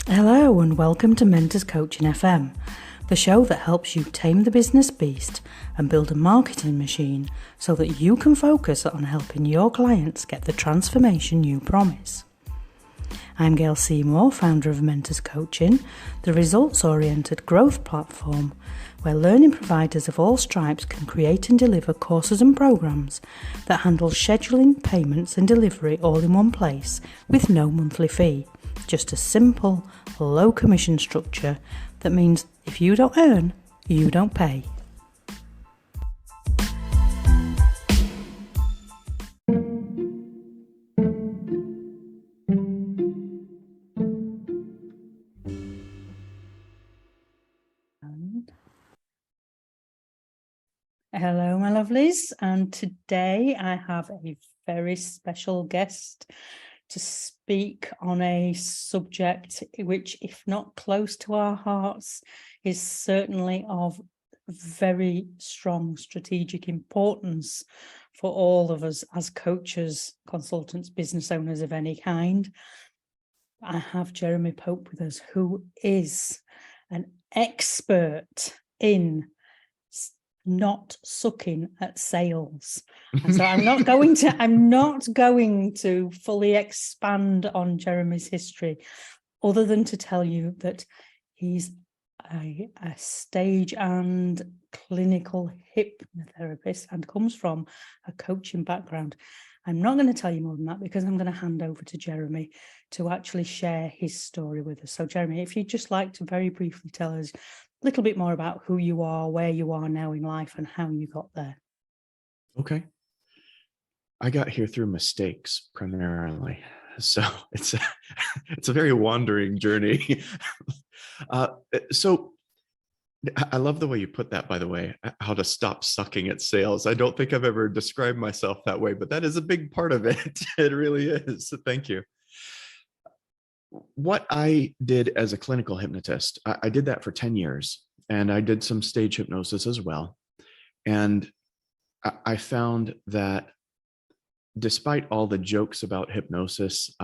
Hello and welcome to Mentors Coaching FM, the show that helps you tame the business beast and build a marketing machine so that you can focus on helping your clients get the transformation you promise. I'm Gail Seymour, founder of Mentors Coaching, the results-oriented growth platform where learning providers of all stripes can create and deliver courses and programs that handle scheduling, payments and delivery all in one place with no monthly fee. Just a simple, low commission structure that means if you don't earn, you don't pay. Hello, my lovelies, and today I have a very special guest to speak on a subject which, if not close to our hearts, is certainly of very strong strategic importance for all of us as coaches, consultants, business owners of any kind. I have Jeremy Pope with us, who is an expert in not sucking at sales. And so I'm not going to fully expand on Jeremy's history, other than to tell you that he's a stage and clinical hypnotherapist and comes from a coaching background. I'm not going to tell you more than that because I'm going to hand over to Jeremy to actually share his story with us. So Jeremy, if you'd just like to very briefly tell us a little bit more about who you are, where you are now in life, and how you got there. Okay. I got here through mistakes primarily. So it's a very wandering journey. So I love the way you put that, by the way, how to stop sucking at sales. I don't think I've ever described myself that way, but that is a big part of it. It really is. So thank you. What I did as a clinical hypnotist, I did that for 10 years, and I did some stage hypnosis as well. And I found that despite all the jokes about hypnosis,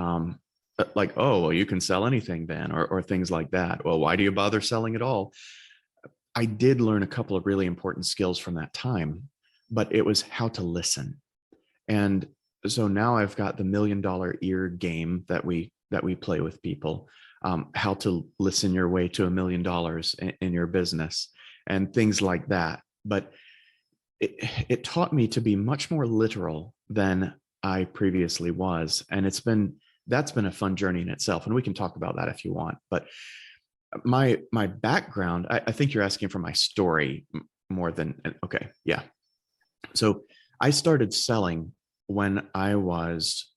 like, oh, well, you can sell anything then, or things like that. Well, why do you bother selling at all? I did learn a couple of really important skills from that time, but it was how to listen. And so now I've got the $1 million ear game that we play with people, how to listen your way to $1 million in your business and things like that. But it taught me to be much more literal than I previously was. And that's been a fun journey in itself. And we can talk about that if you want. But my background, I think you're asking for my story more than, okay, yeah. So I started selling when I was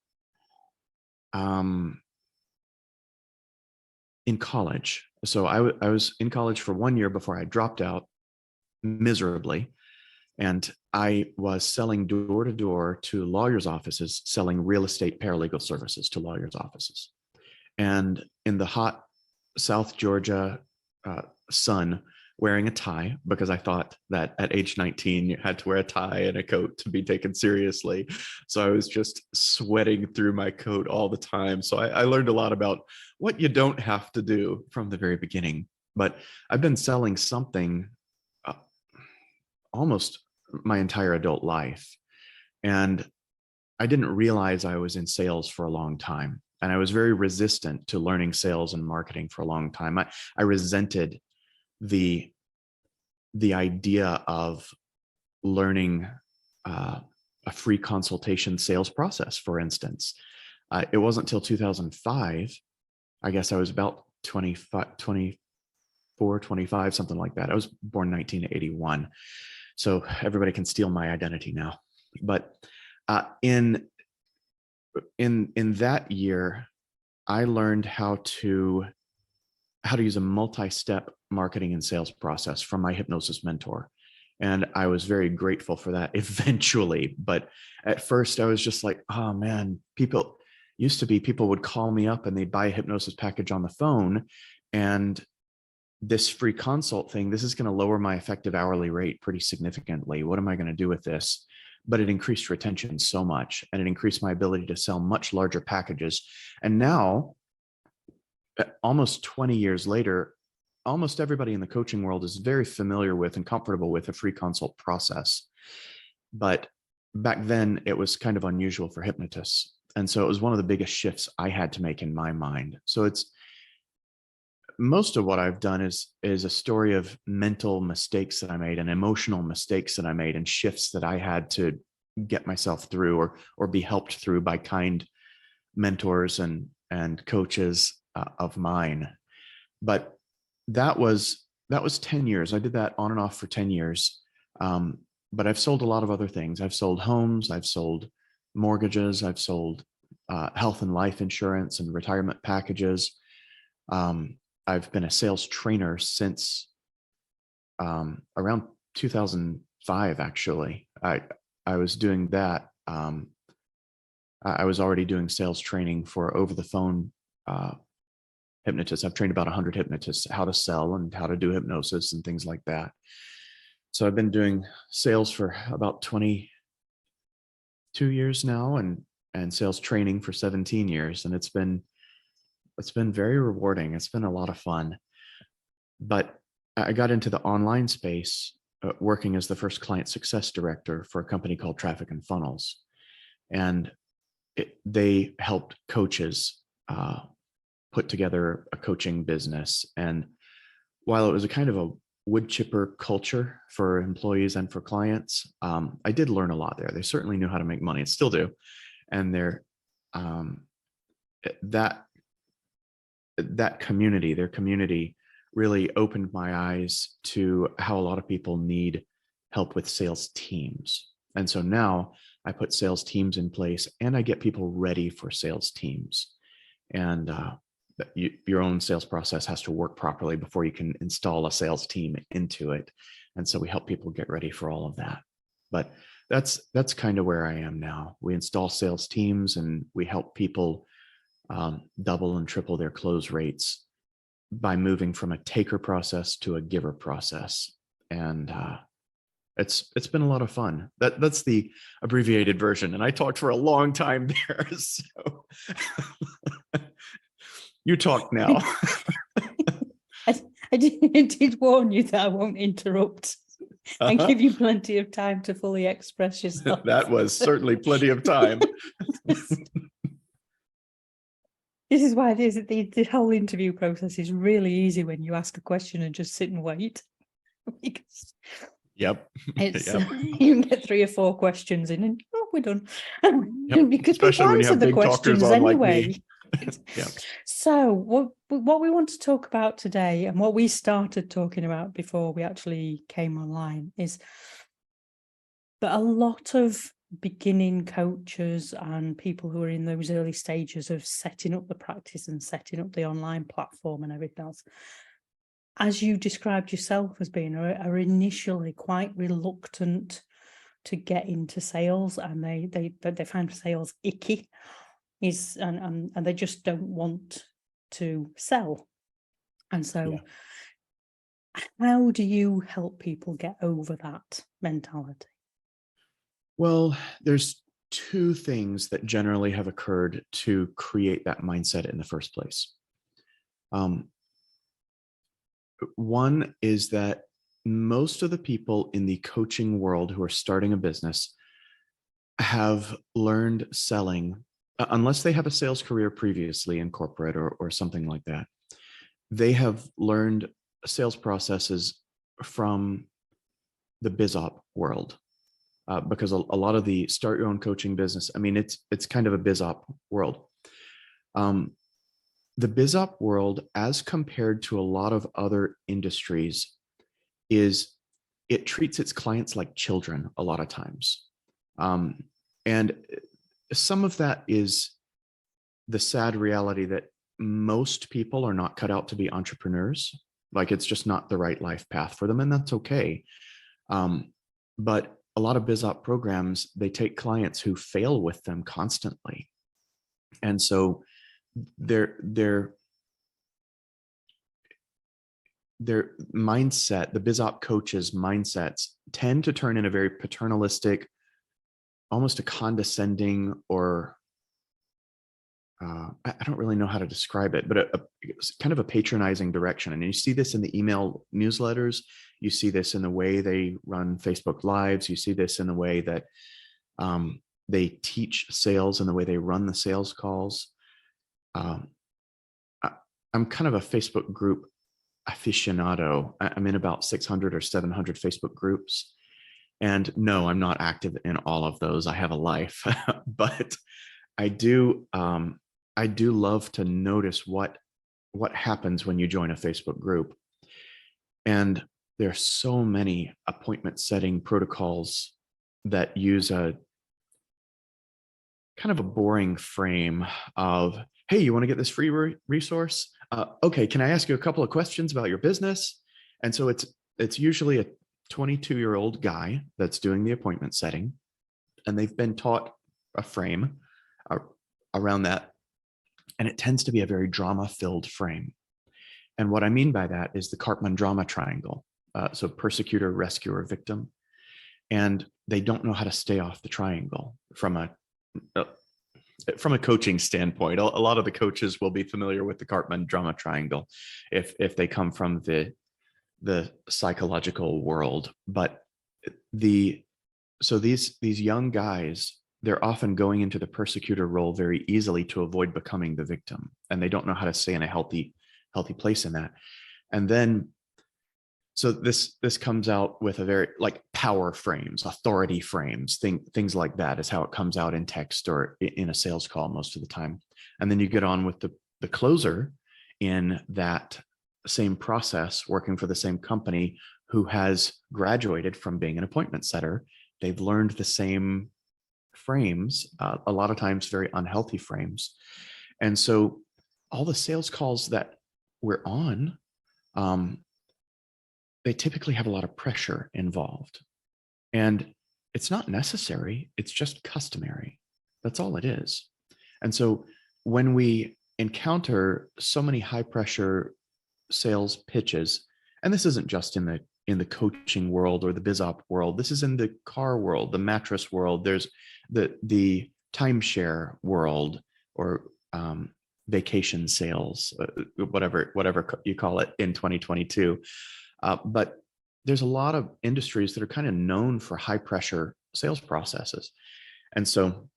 in college. So I was in college for 1 year before I dropped out miserably. And I was selling door to door to lawyers' offices, selling real estate paralegal services to lawyers' offices. And in the hot South Georgia sun, wearing a tie, because I thought that at age 19, you had to wear a tie and a coat to be taken seriously. So I was just sweating through my coat all the time. So I learned a lot about what you don't have to do from the very beginning. But I've been selling something almost my entire adult life. And I didn't realize I was in sales for a long time. And I was very resistant to learning sales and marketing for a long time. I resented the idea of learning a free consultation sales process, for instance. It wasn't until 2005, I guess I was about 25, 24, 25, something like that. I was born 1981. So everybody can steal my identity now. But in that year, I learned how to use a multi-step marketing and sales process from my hypnosis mentor. And I was very grateful for that eventually. But at first I was just like, oh man, people would call me up and they'd buy a hypnosis package on the phone. And this free consult thing, this is going to lower my effective hourly rate pretty significantly. What am I going to do with this? But it increased retention so much, and it increased my ability to sell much larger packages. And now almost 20 years later, almost everybody in the coaching world is very familiar with and comfortable with a free consult process. But back then it was kind of unusual for hypnotists. And so it was one of the biggest shifts I had to make in my mind. So it's most of what I've done is a story of mental mistakes that I made and emotional mistakes that I made and shifts that I had to get myself through or be helped through by kind mentors and coaches of mine. But that was 10 years. I did that on and off for 10 years. But I've sold a lot of other things. I've sold homes, I've sold mortgages, I've sold health and life insurance and retirement packages. I've been a sales trainer since around 2005, actually. I was doing that. I was already doing sales training for over the phone hypnotists. I've trained about 100 hypnotists how to sell and how to do hypnosis and things like that. So I've been doing sales for about 22 years now and sales training for 17 years. And it's been very rewarding. It's been a lot of fun. But I got into the online space working as the first client success director for a company called Traffic and Funnels. And they helped coaches put together a coaching business. And while it was a kind of a wood chipper culture for employees and for clients, I did learn a lot there. They certainly knew how to make money and still do. And their community really opened my eyes to how a lot of people need help with sales teams. And so now I put sales teams in place and I get people ready for sales teams. And your own sales process has to work properly before you can install a sales team into it. And so we help people get ready for all of that. But that's kind of where I am now. We install sales teams and we help people double and triple their close rates by moving from a taker process to a giver process. And it's been a lot of fun. That's the abbreviated version. And I talked for a long time there. So you talk now. I did warn you that I won't interrupt and give you plenty of time to fully express yourself. That was certainly plenty of time. This is why the whole interview process is really easy when you ask a question and just sit and wait. Because yep. It's Yep. You can get 3 or 4 questions in and we're done. Yep. Because especially when you have the big questions talkers on anyway. like me. Yep. So what we want to talk about today and what we started talking about before we actually came online is that a lot of beginning coaches and people who are in those early stages of setting up the practice and setting up the online platform and everything else, as you described yourself as being, are initially quite reluctant to get into sales, and they find sales icky, and they just don't want to sell. And so how do you help people get over that mentality? Well, there's 2 things that generally have occurred to create that mindset in the first place. One is that most of the people in the coaching world who are starting a business have learned selling, unless they have a sales career previously in corporate or something like that. They have learned sales processes from the BizOp world. Because a lot of the start your own coaching business, I mean, it's kind of a BizOp world. The BizOp world, as compared to a lot of other industries, it treats its clients like children a lot of times. And some of that is the sad reality that most people are not cut out to be entrepreneurs. Like, it's just not the right life path for them, and that's okay. But a lot of BizOp programs, they take clients who fail with them constantly. And so their mindset, the BizOp coaches' mindsets, tend to turn in a very paternalistic, almost a condescending or I don't really know how to describe it, but it's kind of a patronizing direction. And you see this in the email newsletters. You see this in the way they run Facebook Lives. You see this in the way that they teach sales and the way they run the sales calls. I'm kind of a Facebook group aficionado. I'm in about 600 or 700 Facebook groups. And no, I'm not active in all of those. I have a life, but I do love to notice what happens when you join a Facebook group. And there are so many appointment setting protocols that use a kind of a boring frame of, hey, you want to get this free resource? Okay, can I ask you a couple of questions about your business? And so it's usually a 22-year-old guy that's doing the appointment setting, and they've been taught a frame around that. And it tends to be a very drama-filled frame. And what I mean by that is the Karpman drama triangle. So persecutor, rescuer, victim. And they don't know how to stay off the triangle from a coaching standpoint. A lot of the coaches will be familiar with the Karpman drama triangle if they come from the psychological world. But so these young guys, they're often going into the persecutor role very easily to avoid becoming the victim. And they don't know how to stay in a healthy place in that. And then, so this comes out with a very like power frames, authority frames, things like that is how it comes out in text or in a sales call most of the time. And then you get on with the closer in that same process, working for the same company, who has graduated from being an appointment setter. They've learned the same frames, a lot of times very unhealthy frames. And so all the sales calls that we're on, they typically have a lot of pressure involved. And it's not necessary, it's just customary. That's all it is. And so when we encounter so many high pressure sales pitches, and this isn't just in the coaching world or the biz op world, this is in the car world, the mattress world, there's the timeshare world, or vacation sales, whatever you call it in 2022. But there's a lot of industries that are kind of known for high pressure sales processes. And so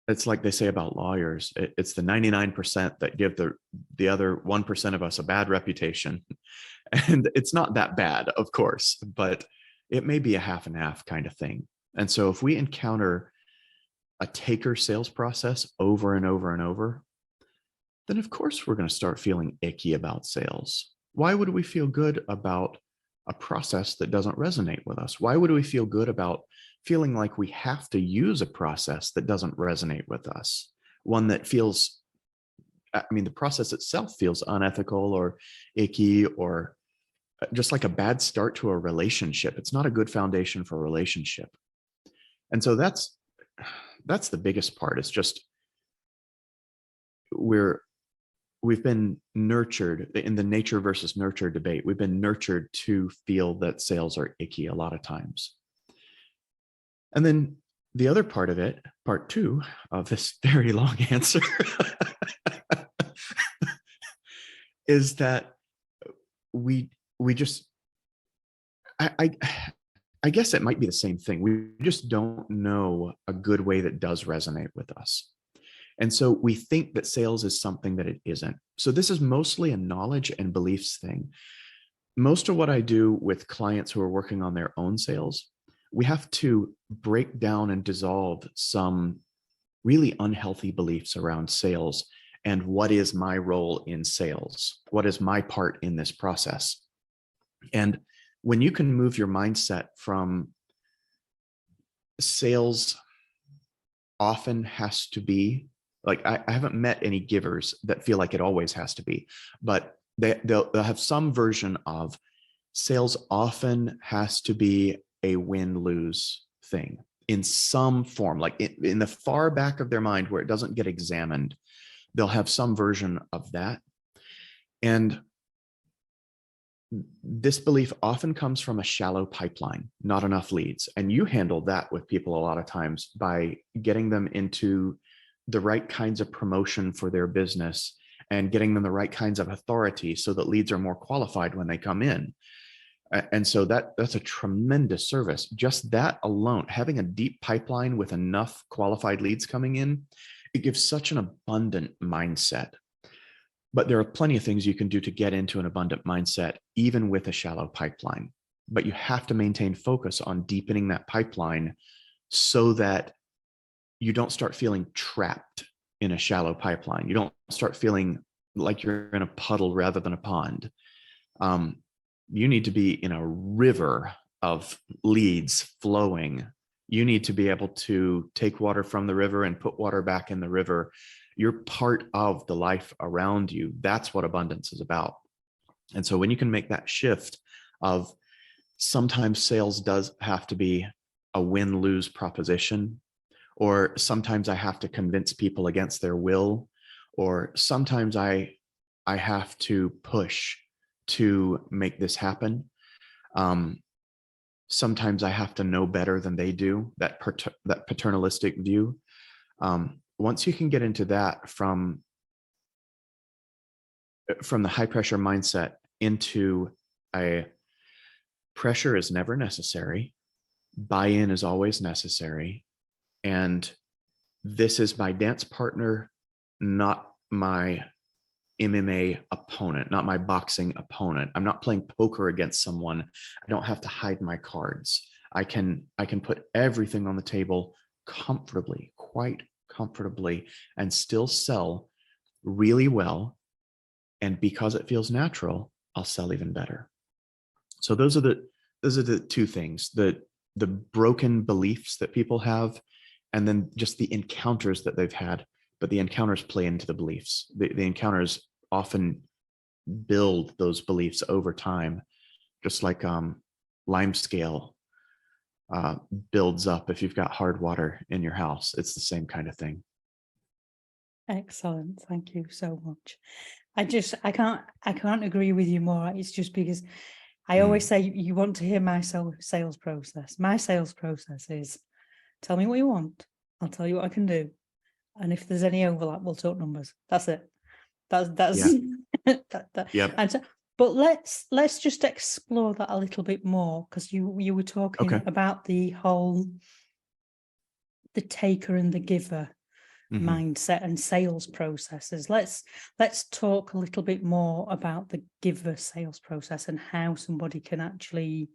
it's like they say about lawyers, it's the 99% that give the other 1% of us a bad reputation. And it's not that bad, of course, but it may be a half and half kind of thing. And so if we encounter a taker sales process over and over and over, then of course we're going to start feeling icky about sales. Why would we feel good about a process that doesn't resonate with us? Why would we feel good about feeling like we have to use a process that doesn't resonate with us? One that feels, the process itself feels unethical or icky, or just like a bad start to a relationship. It's not a good foundation for a relationship. And so that's the biggest part. It's just we've been nurtured in the nature versus nurture debate. We've been nurtured to feel that sales are icky a lot of times. And then the other part of it, part two of this very long answer, is that we just, I guess it might be the same thing. We just don't know a good way that does resonate with us. And so we think that sales is something that it isn't. So this is mostly a knowledge and beliefs thing. Most of what I do with clients who are working on their own sales, we have to break down and dissolve some really unhealthy beliefs around sales and what is my role in sales? What is my part in this process? And when you can move your mindset from sales often has to be, like I haven't met any givers that feel like it always has to be, but they'll have some version of sales often has to be a win-lose thing in some form, like in the far back of their mind where it doesn't get examined, they'll have some version of that. And this belief often comes from a shallow pipeline, not enough leads. And you handle that with people a lot of times by getting them into the right kinds of promotion for their business and getting them the right kinds of authority so that leads are more qualified when they come in. And so that's a tremendous service. Just that alone, having a deep pipeline with enough qualified leads coming in, it gives such an abundant mindset. But there are plenty of things you can do to get into an abundant mindset, even with a shallow pipeline. But you have to maintain focus on deepening that pipeline so that you don't start feeling trapped in a shallow pipeline. You don't start feeling like you're in a puddle rather than a pond. You need to be in a river of leads flowing. You need to be able to take water from the river and put water back in the river. You're part of the life around you. That's what abundance is about. And so when you can make that shift of sometimes sales does have to be a win-lose proposition, or sometimes I have to convince people against their will, or sometimes I have to push to make this happen. Sometimes I have to know better than they do, that paternalistic view. Once you can get into that from the high pressure mindset into a pressure is never necessary, buy-in is always necessary, and this is my dance partner, not my MMA opponent, not my boxing opponent. I'm not playing poker against someone. I don't have to hide my cards. I can put everything on the table comfortably, quite comfortably, and still sell really well. And because it feels natural, I'll sell even better. So those are the two things, the broken beliefs that people have, and then just the encounters that they've had. But the encounters play into the beliefs. The encounters often build those beliefs over time, just like limescale builds up if you've got hard water in your house. It's the same kind of thing. Excellent. Thank you so much. I can't agree with you more. It's just because I always say, you want to hear my sales process. My sales process is, tell me what you want. I'll tell you what I can do. And if there's any overlap, we'll talk numbers. That's it. That's Yep. And so, but let's just explore that a little bit more, because you were talking about the taker and the giver mindset and sales processes. Let's talk a little bit more about the giver sales process and how somebody can actually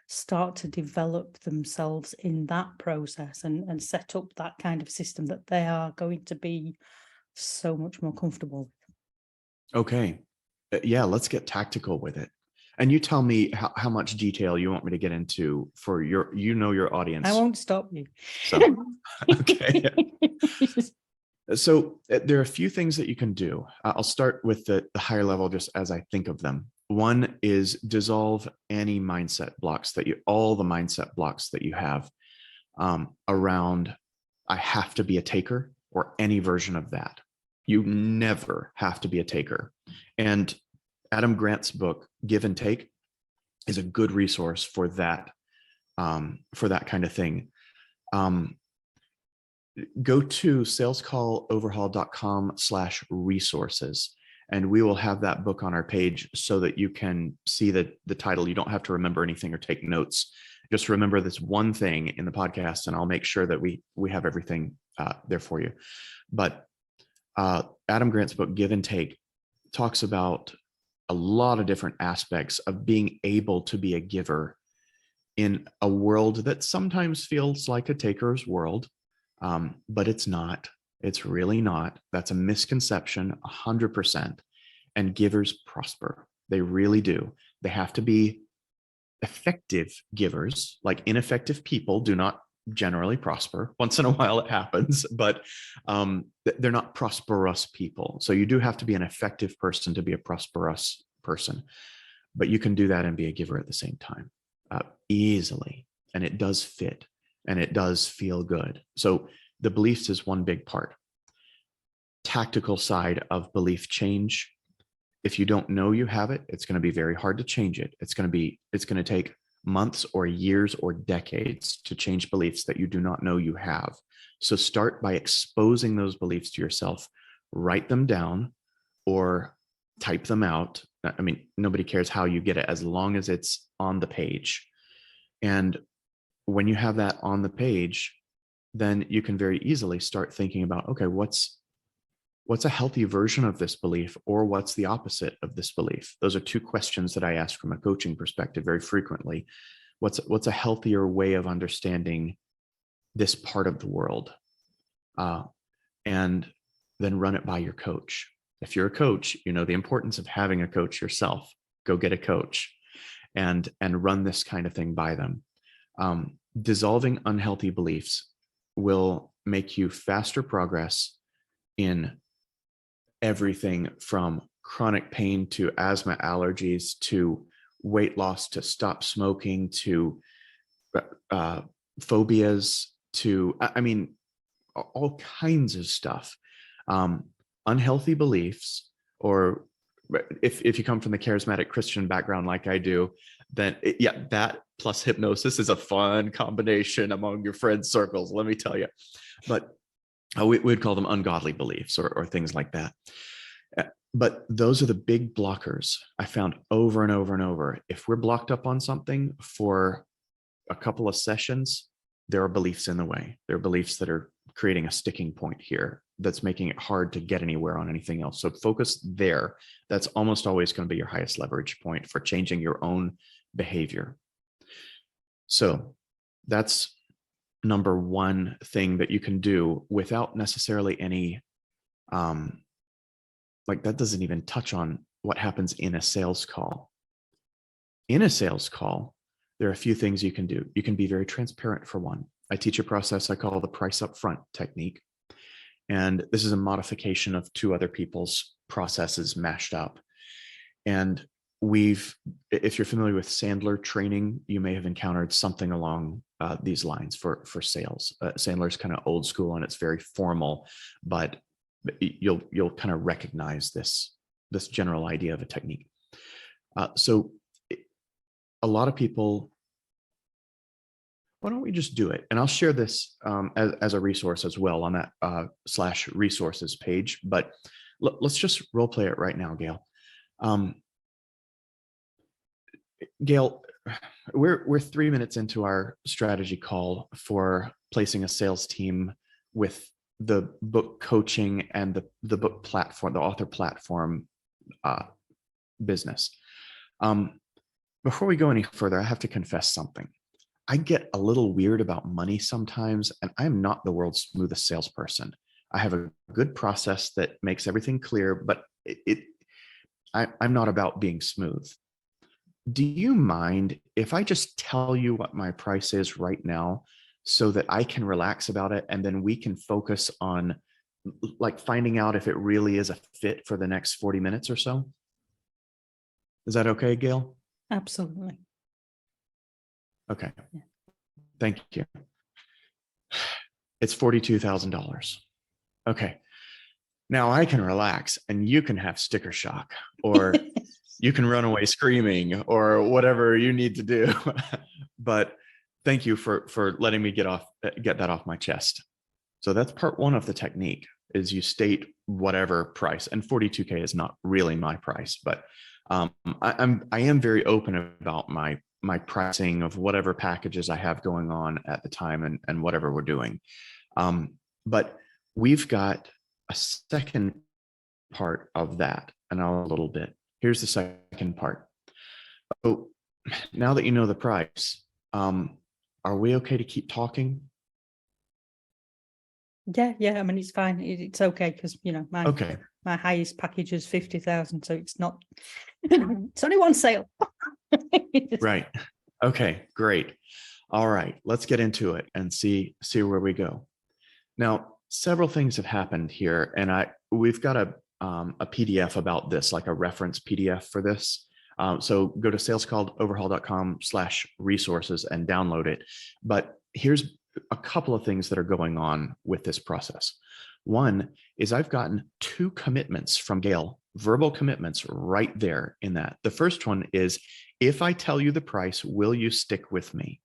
start to develop themselves in that process and set up that kind of system that they are going to be so much more comfortable with. Okay. Yeah, let's get tactical with it. And you tell me how much detail you want me to get into for your audience. I won't stop you. So, okay. So there are a few things that you can do. I'll start with the higher level, just as I think of them. One is dissolve any mindset blocks all the mindset blocks that you have around, I have to be a taker, or any version of that. You never have to be a taker. And Adam Grant's book, Give and Take, is a good resource for that kind of thing. Go to salescalloverhaul.com/resources, and we will have that book on our page so that you can see the title. You don't have to remember anything or take notes. Just remember this one thing in the podcast, and I'll make sure that we have everything there for you. But Adam Grant's book, Give and Take, talks about a lot of different aspects of being able to be a giver in a world that sometimes feels like a taker's world. But it's not. It's really not. That's a misconception, 100%. And givers prosper. They really do. They have to be effective givers. Like ineffective people do not generally prosper. Once in a while it happens, but they're not prosperous people. So you do have to be an effective person to be a prosperous person. But you can do that and be a giver at the same time easily. And it does fit. And it does feel good. So the beliefs is one big part. Tactical side of belief change. If you don't know you have it, it's going to be very hard to change it. It's going to take months or years or decades to change beliefs that you do not know you have. So start by exposing those beliefs to yourself, write them down or type them out. I mean, nobody cares how you get it as long as it's on the page. And when you have that on the page, then you can very easily start thinking about, okay, what's a healthy version of this belief, or what's the opposite of this belief? Those are two questions that I ask from a coaching perspective very frequently. What's a healthier way of understanding this part of the world? And then run it by your coach. If you're a coach, you know the importance of having a coach yourself. Go get a coach and run this kind of thing by them. Dissolving unhealthy beliefs will make you faster progress in everything from chronic pain to asthma, allergies, to weight loss, to stop smoking, to phobias, to, I mean, all kinds of stuff. Unhealthy beliefs, or if you come from the charismatic Christian background like I do, then that plus hypnosis is a fun combination among your friends' circles, let me tell you. But we'd call them ungodly beliefs or things like that. But those are the big blockers I found over and over and over. If we're blocked up on something for a couple of sessions, there are beliefs in the way. There are beliefs that are creating a sticking point here that's making it hard to get anywhere on anything else. So focus there. That's almost always going to be your highest leverage point for changing your own behavior. So that's number one thing that you can do without necessarily any, like that doesn't even touch on what happens in a sales call. In a sales call, there are a few things you can do. You can be very transparent for one. I teach a process I call the price up front technique. And this is a modification of two other people's processes mashed up. And if you're familiar with Sandler training, you may have encountered something along these lines for sales. Sandler's kind of old school and it's very formal, but you'll kind of recognize this general idea of a technique. So a lot of people, why don't we just do it? And I'll share this as a resource as well on that /resources page, but let's just role play it right now, Gail. Gail, we're 3 minutes into our strategy call for placing a sales team with the book coaching and the book platform, the author platform business. Before we go any further, I have to confess something. I get a little weird about money sometimes, and I'm not the world's smoothest salesperson. I have a good process that makes everything clear, but I'm not about being smooth. Do you mind if I just tell you what my price is right now so that I can relax about it, and then we can focus on like finding out if it really is a fit for the next 40 minutes or so? Is that okay, Gail? Absolutely. Okay. Yeah. Thank you. It's $42,000. Okay. Now I can relax and you can have sticker shock, or you can run away screaming, or whatever you need to do. But thank you for letting me get that off my chest. So that's part one of the technique, is you state whatever price, and 42K is not really my price, but I am very open about my pricing of whatever packages I have going on at the time and whatever we're doing. But we've got a second part of that, and a little bit. Here's the second part. So now that you know the price, are we okay to keep talking? Yeah. I mean, it's fine. It's okay because my highest package is 50,000, so it's not. It's only one sale. Right. Okay. Great. All right. Let's get into it and see where we go. Now, several things have happened here, and we've got a PDF about this, like a reference PDF for this. So go to salescalledoverhaul.com/resources and download it. But here's a couple of things that are going on with this process. One is I've gotten 2 commitments from Gail, verbal commitments right there in that. The first one is, if I tell you the price, will you stick with me?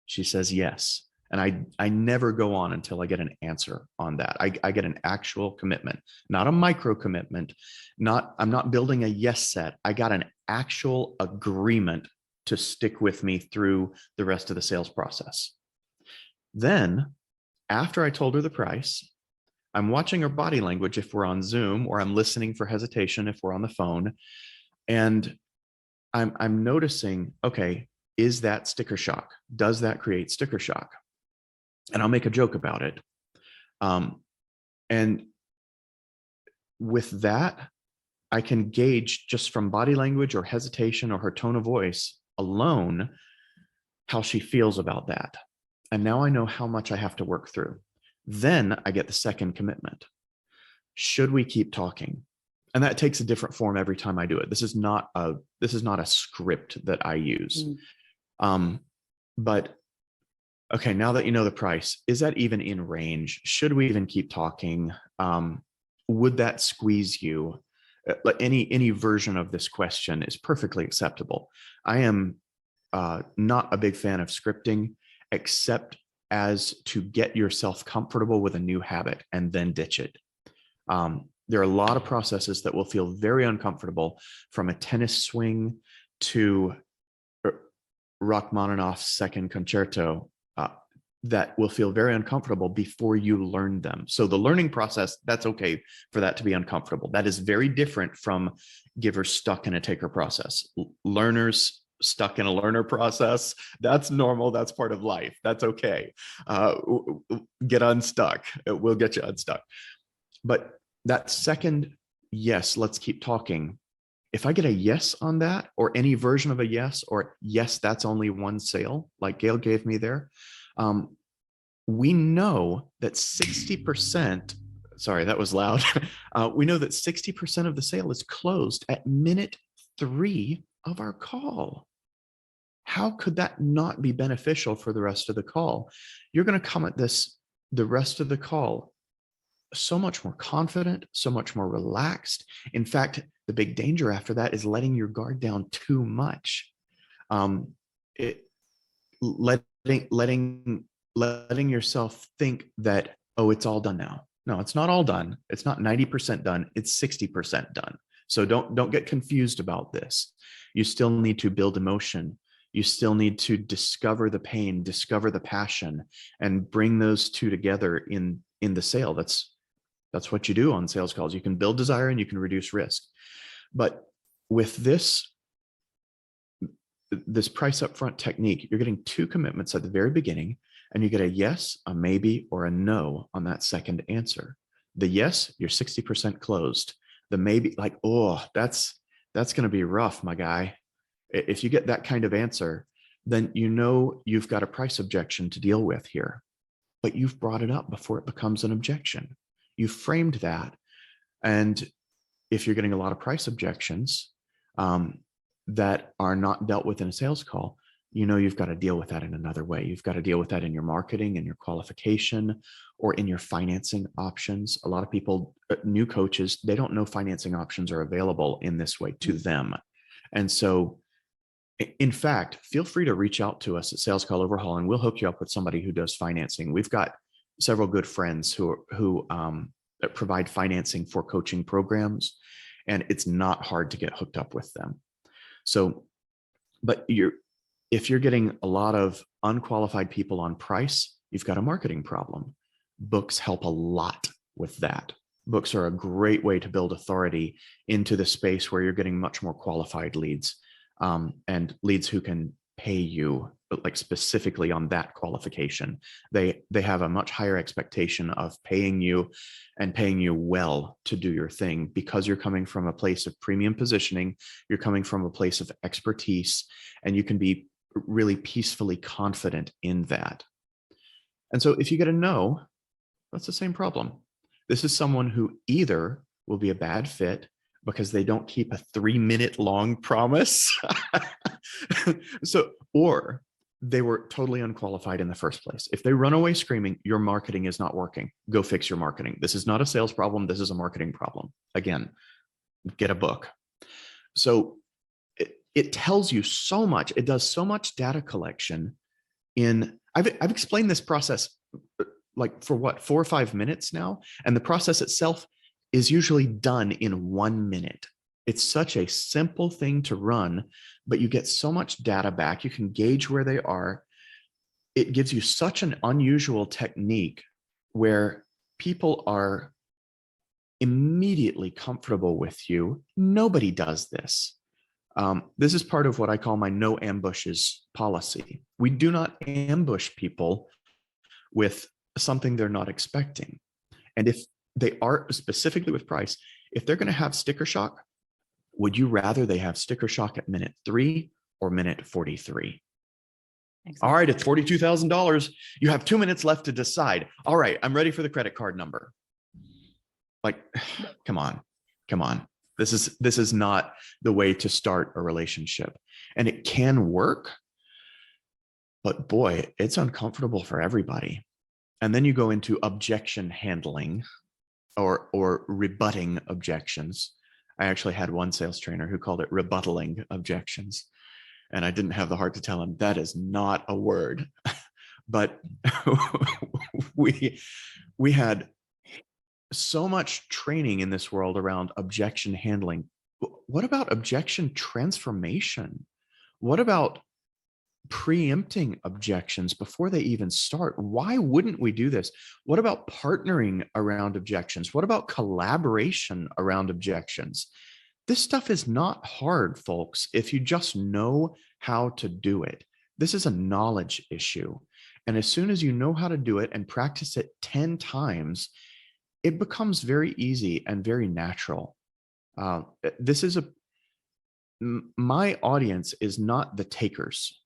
She says yes. And I never go on until I get an answer on that. I get an actual commitment, not a micro commitment. I'm not building a yes set. I got an actual agreement to stick with me through the rest of the sales process. Then, after I told her the price, I'm watching her body language if we're on Zoom, or I'm listening for hesitation if we're on the phone. And I'm noticing, okay, is that sticker shock? Does that create sticker shock? And I'll make a joke about it. And with that, I can gauge just from body language or hesitation or her tone of voice alone how she feels about that. And now I know how much I have to work through. Then I get the second commitment. Should we keep talking? And that takes a different form every time I do it. This is not a script that I use. But okay, now that you know the price, is that even in range? Should we even keep talking? Would that squeeze you? Any version of this question is perfectly acceptable. I am not a big fan of scripting, except as to get yourself comfortable with a new habit and then ditch it. There are a lot of processes that will feel very uncomfortable, from a tennis swing to Rachmaninoff's second concerto, that will feel very uncomfortable before you learn them. So the learning process, that's okay for that to be uncomfortable. That is very different from givers stuck in a taker process. Learners stuck in a learner process, that's normal. That's part of life. That's okay. Get unstuck. It will get you unstuck. But that second, yes, let's keep talking. If I get a yes on that, or any version of a yes, or yes, that's only one sale, like Gail gave me there, we know that 60%, sorry, that was loud. We know that 60% of the sale is closed at minute 3 of our call. How could that not be beneficial for the rest of the call? You're going to come at this, the rest of the call, so much more confident, so much more relaxed. In fact, the big danger after that is letting your guard down too much. Letting yourself think that, oh, it's all done now. No, it's not all done. It's not 90% done. It's 60% done. So don't get confused about this. You still need to build emotion. You still need to discover the pain, discover the passion, and bring those two together in the sale. That's what you do on sales calls. You can build desire and you can reduce risk. But with this price upfront technique, you're getting 2 commitments at the very beginning, and you get a yes, a maybe, or a no on that second answer. The yes, you're 60% closed. The maybe, like, oh, that's going to be rough, my guy. If you get that kind of answer, then you know you've got a price objection to deal with here. But you've brought it up before it becomes an objection. You framed that. And if you're getting a lot of price objections that are not dealt with in a sales call, you know you've got to deal with that in another way. You've got to deal with that in your marketing and your qualification, or in your financing options. A lot of people, new coaches, they don't know financing options are available in this way to them. And so, in fact, feel free to reach out to us at Sales Call Overhaul, and we'll hook you up with somebody who does financing. We've got several good friends who provide financing for coaching programs, and it's not hard to get hooked up with them. So, but if you're getting a lot of unqualified people on price, you've got a marketing problem. Books help a lot with that. Books are a great way to build authority into the space where you're getting much more qualified leads, and leads who can pay you, like specifically on that qualification. They have a much higher expectation of paying you, and paying you well, to do your thing, because you're coming from a place of premium positioning. You're coming from a place of expertise, and you can be really peacefully confident in that. And so if you get a no, that's the same problem. This is someone who either will be a bad fit because they don't keep a 3-minute long promise. Or they were totally unqualified in the first place. If they run away screaming, your marketing is not working. Go fix your marketing. This is not a sales problem. This is a marketing problem. Again, get a book. So it tells you so much. It does so much data collection. I've explained this process like for what, 4 or 5 minutes now, and the process itself is usually done in 1 minute. It's such a simple thing to run, but you get so much data back. You can gauge where they are. It gives you such an unusual technique where people are immediately comfortable with you. Nobody does this. This is part of what I call my no ambushes policy. We do not ambush people with something they're not expecting. And if they are, specifically with price, if they're going to have sticker shock, would you rather they have sticker shock at minute 3 or minute 43? Exactly. All right, it's $42,000. You have 2 minutes left to decide. All right, I'm ready for the credit card number. Like, come on. This is not the way to start a relationship. And it can work, but boy, it's uncomfortable for everybody. And then you go into objection handling or rebutting objections. I actually had one sales trainer who called it rebuttaling objections. And I didn't have the heart to tell him that is not a word. But we had so much training in this world around objection handling. What about objection transformation? What about preempting objections before they even start? Why wouldn't we do this? What about partnering around objections? What about collaboration around objections? This stuff is not hard, folks, if you just know how to do it. This is a knowledge issue. And as soon as you know how to do it and practice it 10 times, it becomes very easy and very natural. My audience is not the takers.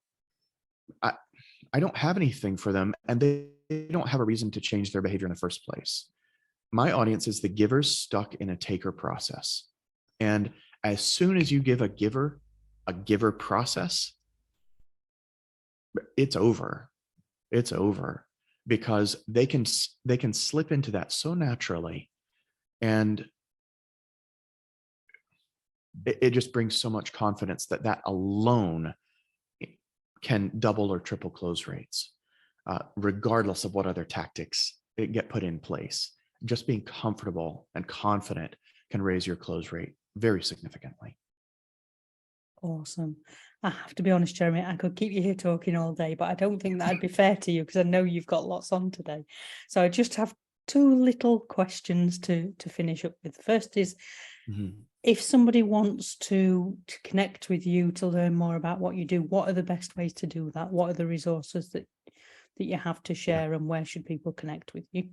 I don't have anything for them, and they don't have a reason to change their behavior in the first place. My audience is the givers stuck in a taker process. And as soon as you give a giver process, it's over. It's over, because they can slip into that so naturally. And it just brings so much confidence that alone can double or triple close rates, regardless of what other tactics get put in place. Just being comfortable and confident can raise your close rate very significantly. Awesome. I have to be honest, Jeremy, I could keep you here talking all day, but I don't think that'd be fair to you, because I know you've got lots on today. So I just have 2 little questions to finish up with. The first is, if somebody wants to connect with you to learn more about what you do, what are the best ways to do that? What are the resources that you have to share, and where should people connect with you?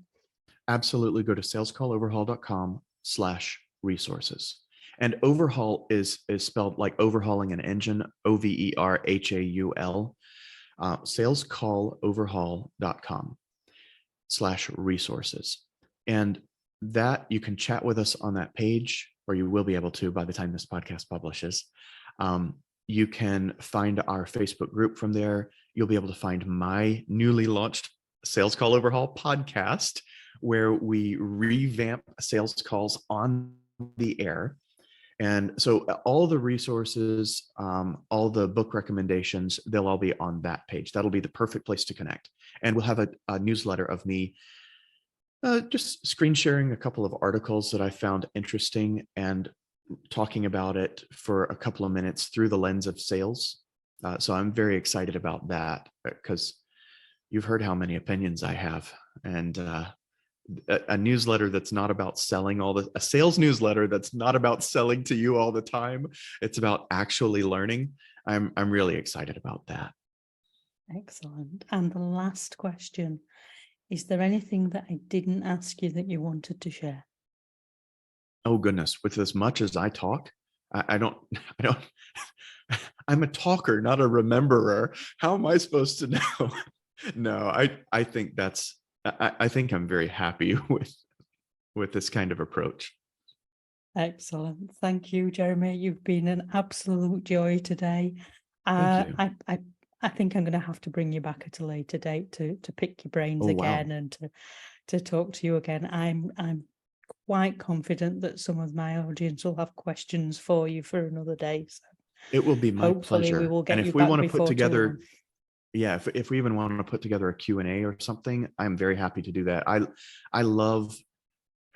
Absolutely. Go to salescalloverhaul.com/resources. And overhaul is spelled like overhauling an engine, OVERHAUL. salescalloverhaul.com/resources. And that you can chat with us on that page, or you will be able to by the time this podcast publishes. You can find our Facebook group from there. You'll be able to find my newly launched Sales Call Overhaul podcast, where we revamp sales calls on the air. And so all the resources, all the book recommendations, they'll all be on that page. That'll be the perfect place to connect. And we'll have a newsletter of me just screen sharing a couple of articles that I found interesting and talking about it for a couple of minutes through the lens of sales. So I'm very excited about that, because you've heard how many opinions I have. And a newsletter that's not about selling a sales newsletter that's not about selling to you all the time. It's about actually learning. I'm really excited about that. Excellent. And the last question, is there anything that I didn't ask you that you wanted to share? Oh goodness, with as much as I talk, I don't, I'm a talker, not a rememberer. How am I supposed to know? No, I think I think I'm very happy with this kind of approach. Excellent. Thank you, Jeremy. You've been an absolute joy today. Thank you. I I think I'm going to have to bring you back at a later date to pick your brains Oh, wow. again and to talk to you again. I'm quite confident that some of my audience will have questions for you for another day. So It will be my hopefully we pleasure. will And get you if we back want to put before too together, long. yeah, if we even want to put together a Q&A or something, I'm very happy to do that. I love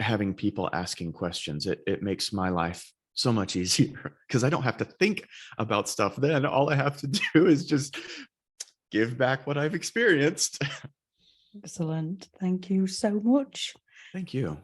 having people asking questions. It makes my life so much easier because I don't have to think about stuff then. All I have to do is just give back what I've experienced. Excellent. Thank you so much. Thank you.